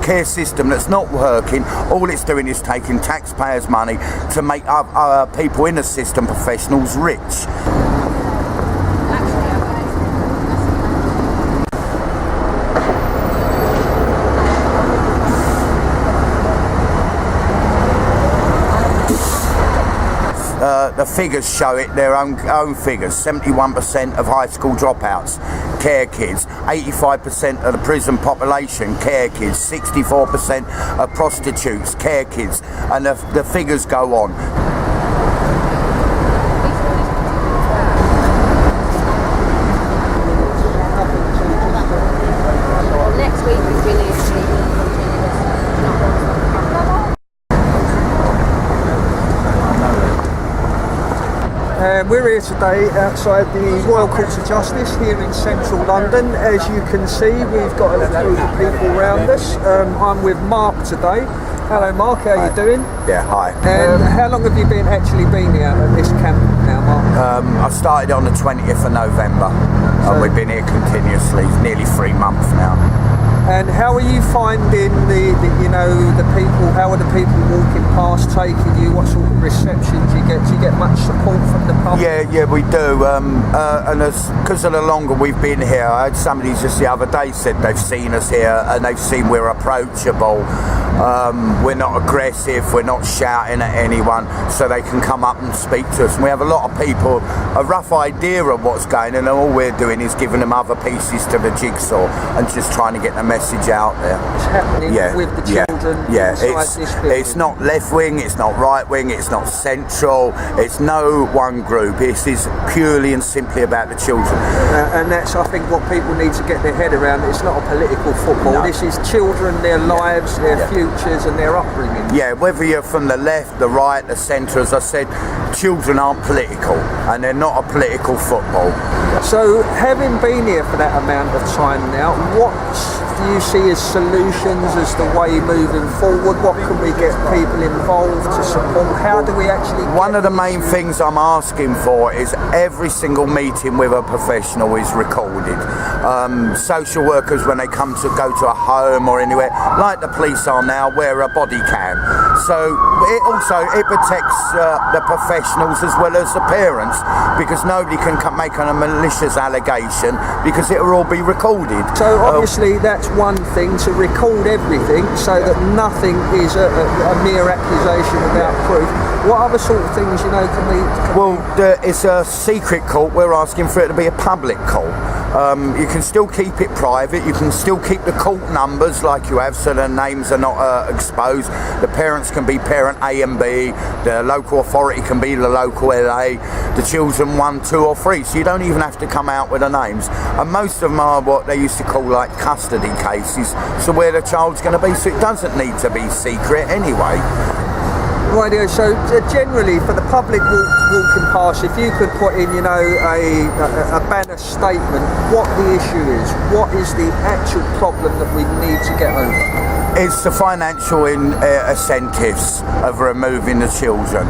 care system that's not working. All it's doing is taking taxpayers' money to make people in the system professionals rich. The figures show it, their own figures. 71% of high school dropouts, care kids. 85% of the prison population, care kids. 64% of prostitutes, care kids. And the figures go on. Next week is really we're here today outside the Royal Courts of Justice here in central London. As you can see, we've got a group of people around us. I'm with Mark today. Hello Mark, how are you doing? Yeah, hi. And how long have you actually been here at this camp now, Mark? I started on the 20th of November. And we've been here continuously, nearly 3 months now. And how are you finding the people? How are the people walking past, taking you? What sort of reception do you get? Do you get much support from the public? Yeah, we do. And because of the longer we've been here, I had somebody just the other day said they've seen us here and they've seen we're approachable. We're not aggressive, we're not shouting at anyone, so they can come up and speak to us. And we have a lot of people, a rough idea of what's going on, and all we're doing is giving them other pieces to the jigsaw and just trying to get the message out there. It's happening with the children inside this building. It's not left wing, it's not right wing, it's not central, it's no one group. This is purely and simply about the children. And that's, I think, what people need to get their head around. It's not a political football. No. This is children, their lives, their futures and their upbringing. Yeah, whether you're from the left, the right, the centre, as I said, children aren't political and they're not a political football. So, having been here for that amount of time now, what do you see as solutions as the way moving forward? What can we get people involved to support? How do we actually One of the main things I'm asking for is every single meeting with a professional is recorded. Social workers, when they come to go to a home or anywhere, like the police are now, wear a body cam. So it protects the professionals as well as the parents, because nobody can make a malicious allegation because it will all be recorded. So obviously that's one thing, to record everything so that nothing is a mere accusation without proof. What other sort of things, can we... It's a secret court. We're asking for it to be a public court. You can still keep it private. You can still keep the court numbers like you have, so the names are not exposed. The parents can be parent A and B. The local authority can be the local LA. The children 1, 2 or 3. So you don't even have to come out with the names. And most of them are what they used to call like custody cases. So where the child's going to be. So it doesn't need to be secret anyway. Rightio, so generally for the public walking past, if you could put in, a banner statement, what the issue is, what is the actual problem that we need to get over? It's the financial incentives of removing the children.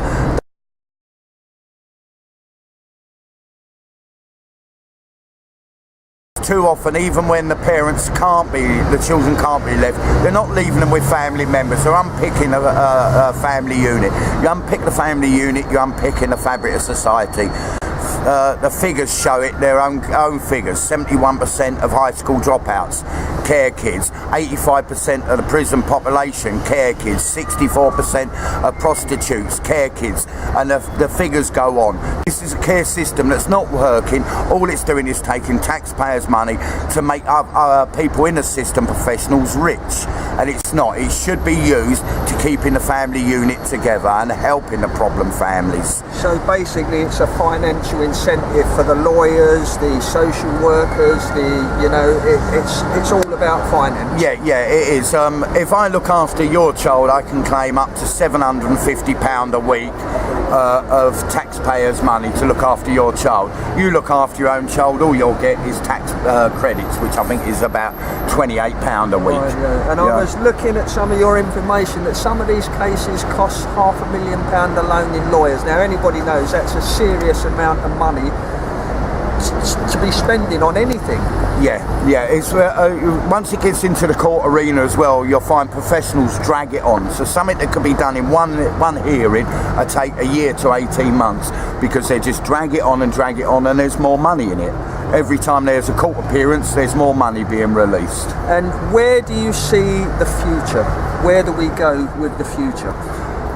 Too often, even when the children can't be left, they're not leaving them with family members. They're unpicking a family unit. You unpick the family unit, you're unpicking the fabric of society. The figures show it, their own figures. 71% of high school dropouts, care kids. 85% of the prison population, care kids. 64% of prostitutes, care kids. And the figures go on. This is a care system that's not working. All it's doing is taking taxpayers' money to make people in the system professionals rich. And it's not. It should be used to keeping the family unit together and helping the problem families. So basically it's a financial incentive for the lawyers, the social workers, it's all about finance. Yeah, it is. If I look after your child, I can claim up to £750 a week of taxpayers' money to look after your child. You look after your own child, all you'll get is tax credits, which I think is about £28 a week. Right, yeah. And I was looking at some of your information that some of these cases cost £500,000 alone in lawyers. Now anybody knows that's a serious amount of money to be spending on anything. Yeah. It's once it gets into the court arena as well, you'll find professionals drag it on. So something that could be done in one hearing take a year to 18 months because they just drag it on, and there's more money in it. Every time there's a court appearance, there's more money being released. And where do you see the future? Where do we go with the future?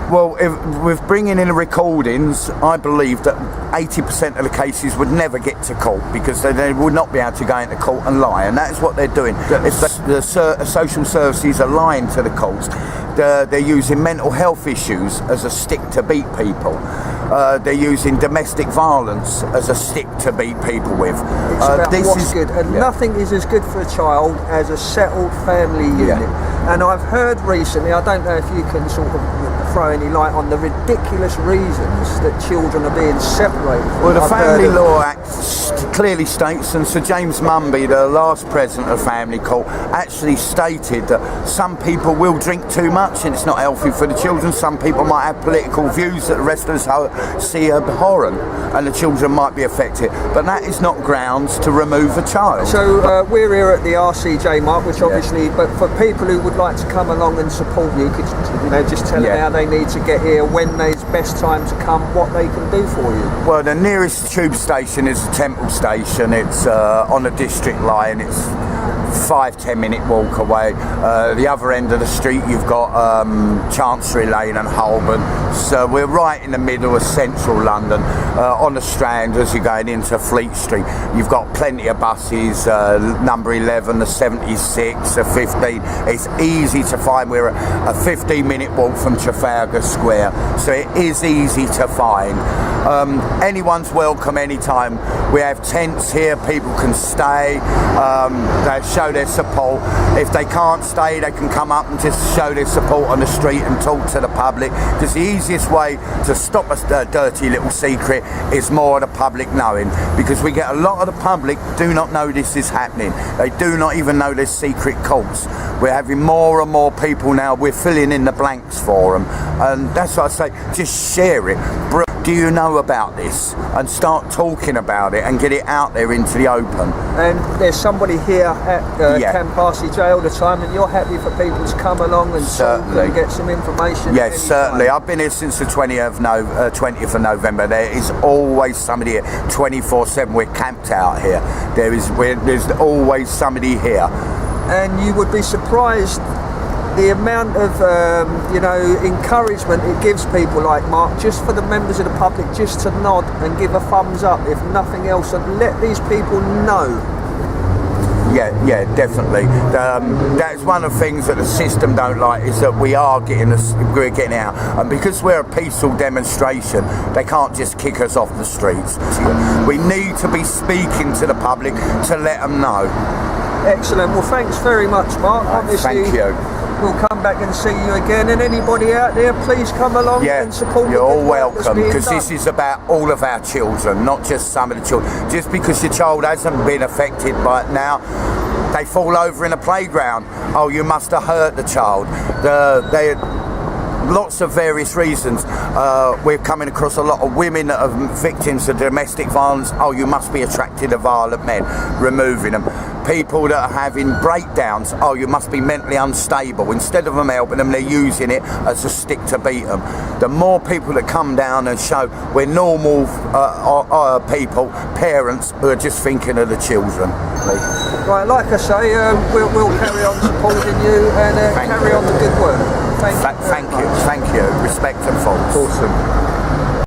Well, with bringing in the recordings, I believe that 80% of the cases would never get to court because they would not be able to go into court and lie, and that is what they're doing. If the social services are lying to the courts, they're using mental health issues as a stick to beat people. They're using domestic violence as a stick to beat people with. It's about what's good, and nothing is as good for a child as a settled family unit. And I've heard recently, I don't know if you can sort of throw any light on the ridiculous reasons that children are being separated. Well, the Family Law Act clearly states, and Sir James Mumby, the last president of Family Court, actually stated that some people will drink too much and it's not healthy for the children. Some people might have political views that the rest of us see abhorrent, and the children might be affected. But that is not grounds to remove a child. So we're here at the RCJ, Mark, which obviously, but for people who would like to come along and support you, could just tell them how they need to get here, when there's best time to come, what they can do for you. Well, the nearest tube station is the Temple Station. It's on the District Line. It's 5-10 minute walk away. The other end of the street you've got Chancery Lane and Holborn, so we're right in the middle of central London. On the Strand, as you're going into Fleet Street, you've got plenty of buses, number 11, the 76, the 15. It's easy to find. We're a 15-minute walk from Trafalgar Square, so it is easy to find. Anyone's welcome anytime. We have tents here, people can stay, they show their support. If they can't stay, they can come up and just show their support on the street and talk to the public, because the easiest way to stop a dirty little secret is more of the public knowing, because we get a lot of the public do not know this is happening. They do not even know there's secret courts. We're having more and more people now, we're filling in the blanks for them, and that's what I say, just share it. Do you know about this? And start talking about it and get it out there into the open. And there's somebody here at Camp RCJ all the time, and you're happy for people to come along and talk and get some information? Yes, certainly. I've been here since the 20th of November. There is always somebody here, 24/7. We're camped out here. There's always somebody here. And you would be surprised the amount of encouragement it gives people like Mark, just for the members of the public just to nod and give a thumbs up, if nothing else, and let these people know. Yeah, definitely. That's one of the things that the system don't like, is that we're getting out, and because we're a peaceful demonstration, they can't just kick us off the streets. We need to be speaking to the public to let them know. Excellent. Well, thanks very much, Mark. Obviously, thank you. We'll come back and see you again, and anybody out there, please come along and support. You're all welcome, because this is about all of our children, not just some of the children. Just because your child hasn't been affected by it now, they fall over in a playground. Oh, you must have hurt the child. Lots of various reasons. We're coming across a lot of women that are victims of domestic violence. Oh, you must be attracted to violent men. Removing them. People that are having breakdowns. Oh, you must be mentally unstable. Instead of them helping them, they're using it as a stick to beat them. The more people that come down and show we're normal people, parents who are just thinking of the children. Right, like I say, we'll carry on supporting you and carry on the good work. Thank you. Respect and thoughts. Awesome.